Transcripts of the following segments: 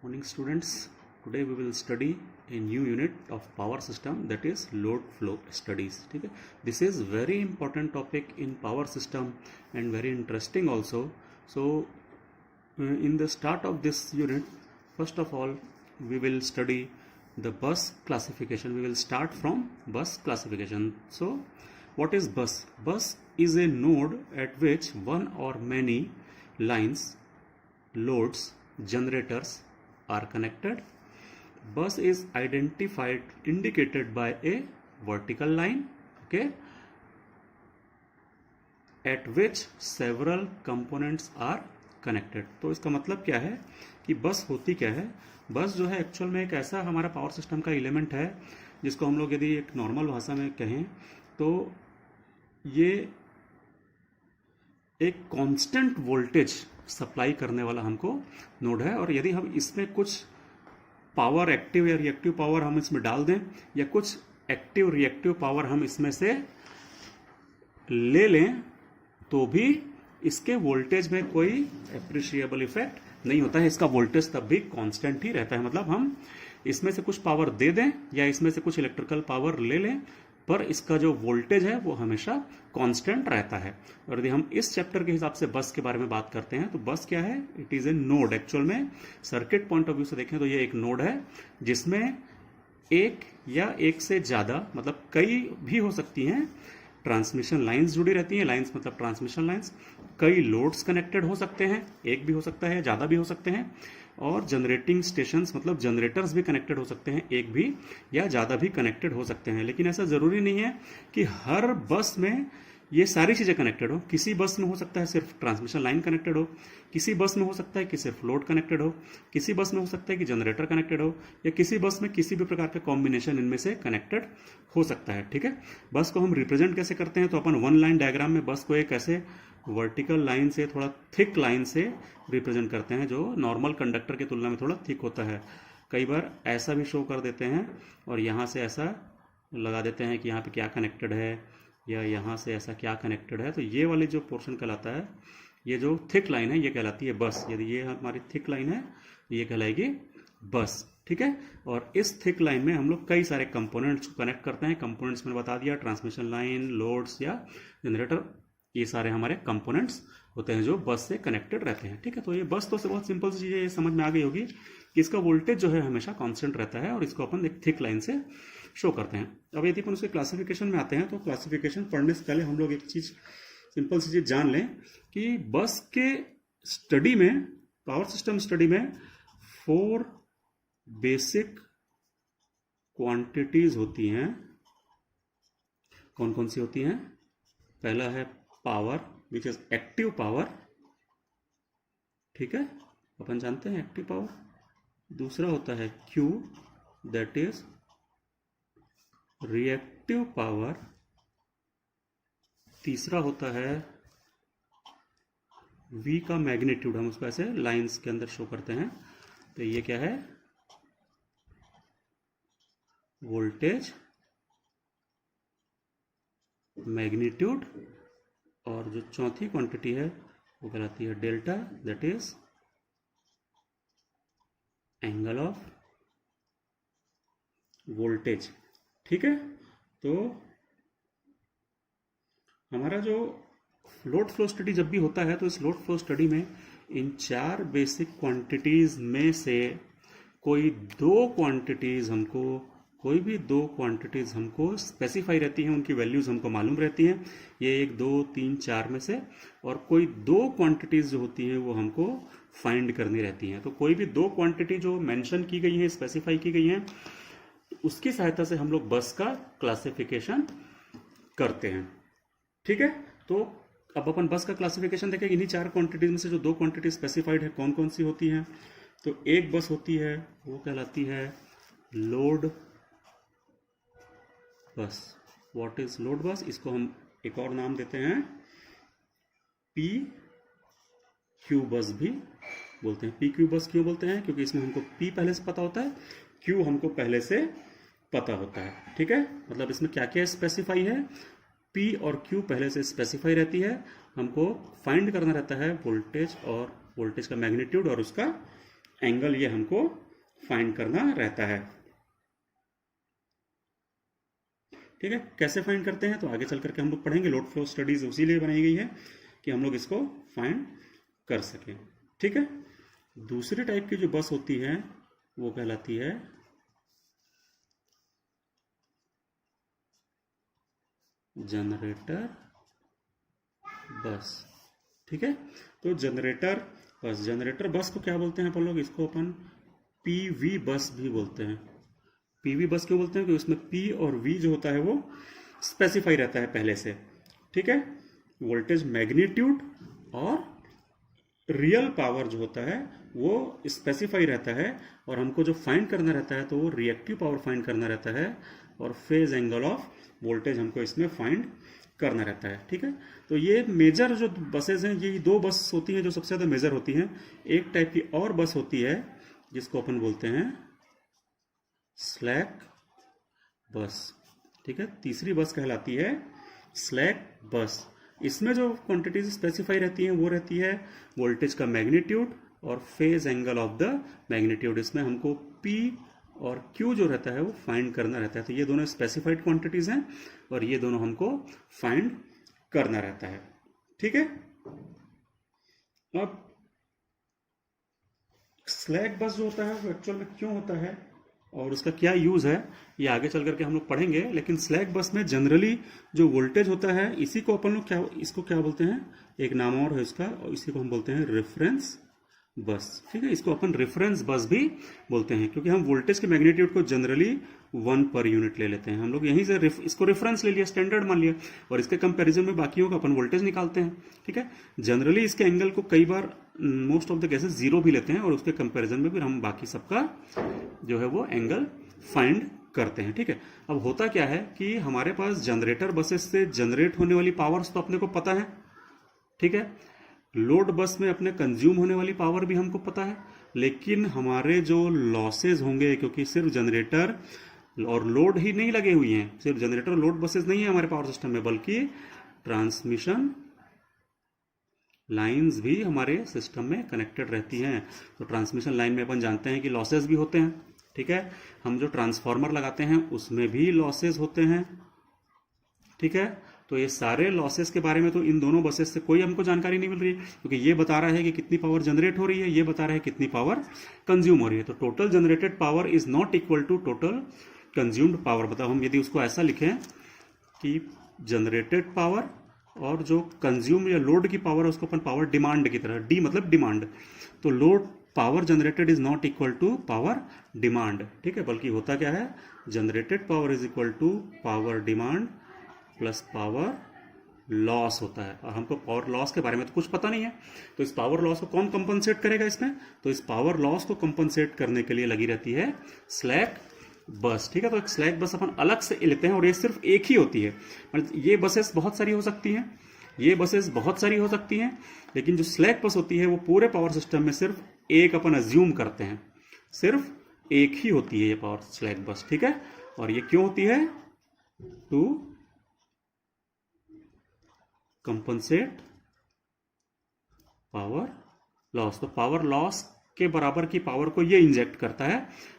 Morning students, today we will study a new unit of power system, that is load flow studies. ठीक है, this is very important topic in power system and very interesting also. So in the start of this unit, first of all we will study the bus classification. We will start from bus classification. So what is bus? Bus is a node at which one or many lines, loads, generators are connected. Bus is indicated by a vertical line, okay, at which several components are connected. तो इसका मतलब क्या है कि बस होती क्या है? बस जो है एक्चुअल में एक ऐसा हमारा पावर सिस्टम का एलिमेंट है जिसको हम लोग यदि एक नॉर्मल भाषा में कहें तो ये एक कांस्टेंट वोल्टेज सप्लाई करने वाला हमको नोड है, और यदि हम इसमें कुछ पावर, एक्टिव या रिएक्टिव पावर हम इसमें डाल दें या कुछ एक्टिव रिएक्टिव पावर हम इसमें से ले लें तो भी इसके वोल्टेज में कोई एप्रिशिएबल इफेक्ट नहीं होता है. इसका वोल्टेज तब भी कांस्टेंट ही रहता है. मतलब हम इसमें से कुछ पावर दे दें या इसमें से कुछ इलेक्ट्रिकल पावर ले लें, पर इसका जो वोल्टेज है वो हमेशा कांस्टेंट रहता है. और यदि हम इस चैप्टर के हिसाब से बस के बारे में बात करते हैं तो बस क्या है? It is a node. Actual में सर्किट पॉइंट ऑफ व्यू से देखें तो ये एक नोड है जिसमें एक या एक से ज्यादा, मतलब कई भी हो सकती हैं, ट्रांसमिशन लाइंस जुड़ी रहती हैं. लाइंस मतलब ट्रांसमिशन लाइंस. कई लोड्स कनेक्टेड हो सकते हैं, एक भी हो सकता है, ज्यादा भी हो सकते हैं. और जनरेटिंग स्टेशंस मतलब जनरेटर्स भी कनेक्टेड हो सकते हैं, एक भी या ज़्यादा भी कनेक्टेड हो सकते हैं. लेकिन ऐसा ज़रूरी नहीं है कि हर बस में ये सारी चीज़ें कनेक्टेड हो. किसी बस में हो सकता है सिर्फ ट्रांसमिशन लाइन कनेक्टेड हो, किसी बस में हो सकता है कि सिर्फ लोड कनेक्टेड हो, किसी बस में हो सकता है कि जनरेटर कनेक्टेड हो, या किसी बस में किसी भी प्रकार का कॉम्बिनेशन इनमें से कनेक्टेड हो सकता है. ठीक है, बस को हम रिप्रेजेंट कैसे करते हैं? तो अपन वन लाइन डायग्राम में बस को एक ऐसे वर्टिकल लाइन से, थोड़ा थिक लाइन से रिप्रेजेंट करते हैं जो नॉर्मल कंडक्टर की तुलना में थोड़ा थिक होता है. कई बार ऐसा भी शो कर देते हैं और यहाँ से ऐसा लगा देते हैं कि यहाँ पे क्या कनेक्टेड है, या यहाँ से ऐसा क्या कनेक्टेड है. तो ये वाली जो पोर्शन कहलाता है, ये जो थिक लाइन है ये कहलाती है बस. यदि ये हमारी थिक लाइन है तो ये कहलाएगी बस. ठीक है, और इस थिक लाइन में हम लोग कई सारे कंपोनेंट्स को कनेक्ट करते हैं. कंपोनेंट्स मैंने बता दिया, ट्रांसमिशन लाइन, लोड्स या जनरेटर, ये सारे हमारे कंपोनेंट्स होते हैं जो बस से कनेक्टेड रहते हैं. ठीक है, तो ये बस तो बहुत सिंपल सी चीज़ है, ये समझ में आ गई होगी कि इसका वोल्टेज जो है हमेशा कांस्टेंट रहता है और इसको अपन एक थिक लाइन से शो करते हैं. अब यदि अपन उसके क्लासिफिकेशन में आते हैं तो क्लासिफिकेशन पढ़ने से पहले हम लोग एक चीज़, सिंपल सी चीज़ जान लें कि बस के स्टडी में, पावर सिस्टम स्टडी में 4 बेसिक क्वांटिटीज होती हैं. कौन कौन सी होती हैं? पहला है power, which is active power. ठीक है, अपन जानते हैं एक्टिव पावर. दूसरा होता है Q, that is reactive power. तीसरा होता है V का मैग्नीट्यूड, हम उसको ऐसे लाइंस के अंदर शो करते हैं. तो ये क्या है? Voltage, magnitude. और जो चौथी क्वांटिटी है वो कहलाती है delta, that is angle of voltage. ठीक है, तो हमारा जो लोड फ्लो स्टडी जब भी होता है तो इस लोड फ्लो स्टडी में इन 4 बेसिक क्वांटिटीज में से कोई भी दो क्वांटिटीज हमको स्पेसिफाई रहती हैं, उनकी वैल्यूज हमको मालूम रहती हैं. ये 1, 2, 3, 4 में से, और कोई 2 क्वांटिटीज जो होती हैं वो हमको फाइंड करनी रहती हैं. तो कोई भी 2 क्वांटिटी जो मेंशन की गई हैं, स्पेसिफाई की गई हैं, उसकी सहायता से हम लोग बस का क्लासिफिकेशन करते हैं. ठीक है, तो अब अपन बस का क्लासिफिकेशन देखें. इन्हीं 4 क्वांटिटीज में से जो 2 क्वांटिटी स्पेसिफाइड है, कौन कौन सी होती हैं? तो एक बस होती है वो कहलाती है load bus. What is load bus? इसको हम एक और नाम देते हैं PQ बस भी बोलते हैं. PQ बस क्यों बोलते हैं? क्योंकि इसमें हमको P पहले से पता होता है, Q हमको पहले से पता होता है. ठीक है, मतलब इसमें क्या क्या स्पेसिफाई है? P और Q पहले से स्पेसिफाई रहती है. हमको फाइंड करना रहता है वोल्टेज, और वोल्टेज का मैग्नीट्यूड और उसका एंगल ये हमको फाइंड करना रहता है। ठीक है, कैसे फाइंड करते हैं तो आगे चल करके हम लोग पढ़ेंगे। लोड फ्लो स्टडीज उसी लिए बनाई गई है कि हम लोग इसको फाइंड कर सकें। ठीक है, दूसरे टाइप की जो बस होती है वो कहलाती है जनरेटर बस। ठीक है, तो जनरेटर बस को क्या बोलते हैं अपन लोग, इसको अपन पीवी बस भी बोलते हैं। पीवी बस क्यों बोलते हैं, कि उसमें पी और वी जो होता है वो स्पेसिफाई रहता है पहले से। ठीक है, वोल्टेज मैग्नीट्यूड और रियल पावर जो होता है वो स्पेसिफाई रहता है, और हमको जो फाइंड करना रहता है तो वो रिएक्टिव पावर फाइंड करना रहता है, और फेज एंगल ऑफ वोल्टेज हमको इसमें फाइंड करना रहता है। ठीक है, तो ये मेजर जो बसेज हैं, ये दो बस होती हैं जो सबसे ज़्यादा मेजर होती हैं। एक टाइप की और बस होती है जिसको अपन बोलते हैं स्लैक बस। ठीक है, तीसरी बस कहलाती है स्लैक बस। इसमें जो क्वांटिटीज स्पेसिफाई रहती हैं वो रहती है वोल्टेज का मैग्नीट्यूड और phase angle of the magnitude. इसमें हमको P और Q जो रहता है वो फाइंड करना रहता है। तो ये दोनों स्पेसिफाइड क्वांटिटीज हैं और ये दोनों हमको फाइंड करना रहता है। ठीक है, अब स्लैक बस जो होता है वो एक्चुअल में क्यों होता है और उसका क्या यूज़ है ये आगे चल करके हम लोग पढ़ेंगे। लेकिन स्लैक बस में जनरली जो वोल्टेज होता है इसी को अपन लोग इसको क्या बोलते हैं, एक नाम और है इसका, और इसी को हम बोलते हैं रेफरेंस बस। ठीक है, इसको अपन रेफरेंस बस भी बोलते हैं क्योंकि हम वोल्टेज के मैग्नीट्यूड को जनरली 1 पर यूनिट ले लेते हैं। हम लोग यहीं से इसको रेफरेंस ले लिया, स्टैंडर्ड मान लिया, और इसके कंपैरिजन में बाकियों का अपन वोल्टेज निकालते हैं। ठीक है, जनरली इसके एंगल को कई बार मोस्ट ऑफ द केसेस 0 भी लेते हैं और उसके कंपैरिजन में फिर हम बाकी सबका जो है वो एंगल फाइंड करते हैं। ठीक है, अब होता क्या है कि हमारे पास जनरेटर बसेस से जनरेट होने वाली पावर्स तो अपने को पता है। ठीक है, लोड बस में अपने कंज्यूम होने वाली पावर भी हमको पता है, लेकिन हमारे जो लॉसेज होंगे, क्योंकि सिर्फ जनरेटर और लोड ही नहीं लगे हुए हैं, सिर्फ जनरेटर और लोड बसेस नहीं है हमारे पावर सिस्टम में, बल्कि ट्रांसमिशन लाइंस भी हमारे सिस्टम में कनेक्टेड रहती हैं। तो ट्रांसमिशन लाइन में अपन जानते हैं कि लॉसेज भी होते हैं। ठीक है, हम जो ट्रांसफार्मर लगाते हैं उसमें भी लॉसेज होते हैं। ठीक है, तो ये सारे लॉसेस के बारे में तो इन दोनों बसेस से कोई हमको जानकारी नहीं मिल रही है, क्योंकि ये बता रहा है कि कितनी पावर जनरेट हो रही है, ये बता रहा है कितनी पावर कंज्यूम हो रही है। तो total generated power is not equal to total consumed power. बताओ, हम यदि उसको ऐसा लिखें कि जनरेटेड पावर और जो कंज्यूम या लोड की पावर है उसको अपन पावर डिमांड की तरह, डी मतलब डिमांड, तो load power generated is not equal to power demand. ठीक है, बल्कि होता क्या है, generated power is equal to power demand plus power loss होता है। और हमको पावर लॉस के बारे में तो कुछ पता नहीं है, तो इस पावर लॉस को कौन कंपनसेट करेगा इसमें, तो इस पावर लॉस को कंपनसेट करने के लिए लगी रहती है स्लैक बस। ठीक है, तो एक स्लैक बस अपन अलग से लेते हैं और ये सिर्फ एक ही होती है। मतलब ये बसेस बहुत सारी हो सकती हैं, ये बसेस बहुत सारी हो सकती हैं, लेकिन जो स्लैक बस होती है वो पूरे पावर सिस्टम में सिर्फ एक अपन अज्यूम करते हैं, सिर्फ एक ही होती है ये पावर स्लैक बस। ठीक है, और ये क्यों होती है, टू कंपनसेट पावर लॉस। तो पावर लॉस के बराबर की पावर को ये इंजेक्ट करता है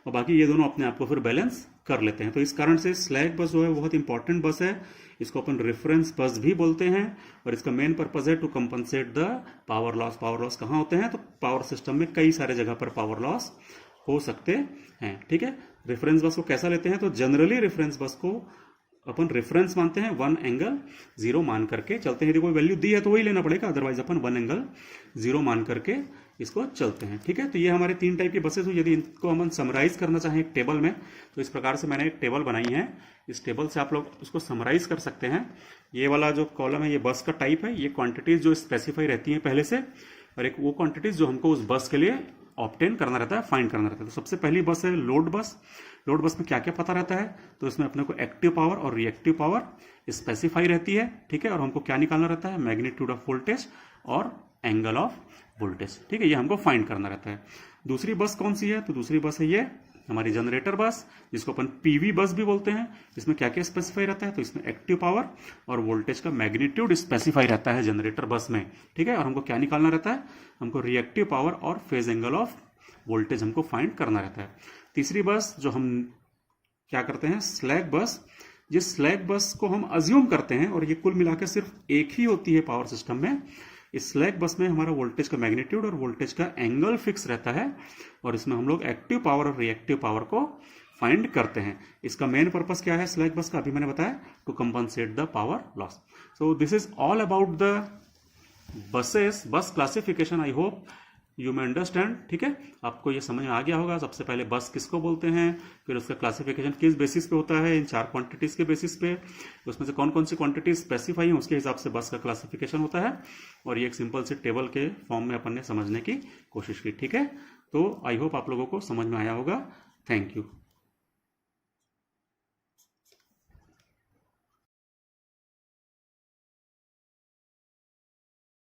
और बाकी ये दोनों अपने आप को फिर बैलेंस कर लेते हैं। तो इस कारण से स्लैक बस जो है बहुत इंपॉर्टेंट बस है, इसको अपन रेफरेंस बस भी बोलते हैं, और इसका मेन पर्पज है to compensate the power loss. Power loss कहाँ होते हैं, तो पावर सिस्टम में कई सारे जगह पर पावर लॉस हो सकते हैं। ठीक है, रेफरेंस बस को कैसा लेते हैं, तो जनरली रेफरेंस बस को अपन रेफरेंस मानते हैं, 1 एंगल 0 मान करके चलते हैं। यदि कोई वैल्यू दी है तो वही लेना पड़ेगा, अदरवाइज अपन 1 एंगल 0 मान करके इसको चलते हैं। ठीक है, तो ये हमारे 3 टाइप की बसेस हुई। यदि इनको हम समराइज करना चाहें एक टेबल में, तो इस प्रकार से मैंने एक टेबल बनाई है, इस टेबल से आप लोग उसको समराइज कर सकते हैं। ये वाला जो कॉलम है ये बस का टाइप है, ये क्वांटिटीज जो स्पेसिफाई रहती हैं पहले से, और एक वो क्वांटिटीज जो हमको उस बस के लिए ऑब्टेन करना रहता है, फाइंड करना रहता है। तो सबसे पहली बस है लोड बस। लोड बस में क्या क्या पता रहता है, तो इसमें अपने को एक्टिव पावर और रिएक्टिव पावर स्पेसिफाई रहती है। ठीक है, और हमको क्या निकालना रहता है, मैग्नीट्यूड ऑफ वोल्टेज और एंगल ऑफ वोल्टेज। ठीक है, ये हमको फाइंड करना रहता है। दूसरी बस कौन सी है, तो दूसरी बस है ये हमारी जनरेटर बस, जिसको अपन पीवी बस भी बोलते हैं। इसमें क्या क्या स्पेसिफाई रहता है, तो इसमें एक्टिव पावर और वोल्टेज का मैग्नीट्यूड स्पेसिफाई रहता है जनरेटर बस में। ठीक है, और हमको क्या निकालना रहता है, हमको रिएक्टिव पावर और फेज एंगल ऑफ वोल्टेज हमको फाइंड करना रहता है। तीसरी बस जो हम क्या करते हैं, स्लैक बस, जिस स्लैक बस को हम अज्यूम करते हैं और ये कुल मिलाकर सिर्फ एक ही होती है पावर सिस्टम में, इस स्लैक बस में हमारा वोल्टेज का मैग्नीट्यूड और वोल्टेज का एंगल फिक्स रहता है और इसमें हम लोग एक्टिव पावर और रिएक्टिव पावर को फाइंड करते हैं। इसका मेन पर्पस क्या है स्लैक बस का, अभी मैंने बताया, to compensate the power loss. So this is all about the buses, bus classification. I hope you may understand. ठीक है, आपको ये समझ में आ गया होगा। सबसे पहले बस किसको बोलते हैं, फिर उसका क्लासिफिकेशन किस बेसिस पे होता है, इन 4 क्वांटिटीज के बेसिस पे, उसमें से कौन कौन सी क्वांटिटीज स्पेसिफाई है उसके हिसाब से बस का क्लासिफिकेशन होता है। और ये एक सिंपल से टेबल के फॉर्म में अपन ने समझने की कोशिश की। ठीक है, तो आई होप आप लोगों को समझ में आया होगा। Thank you.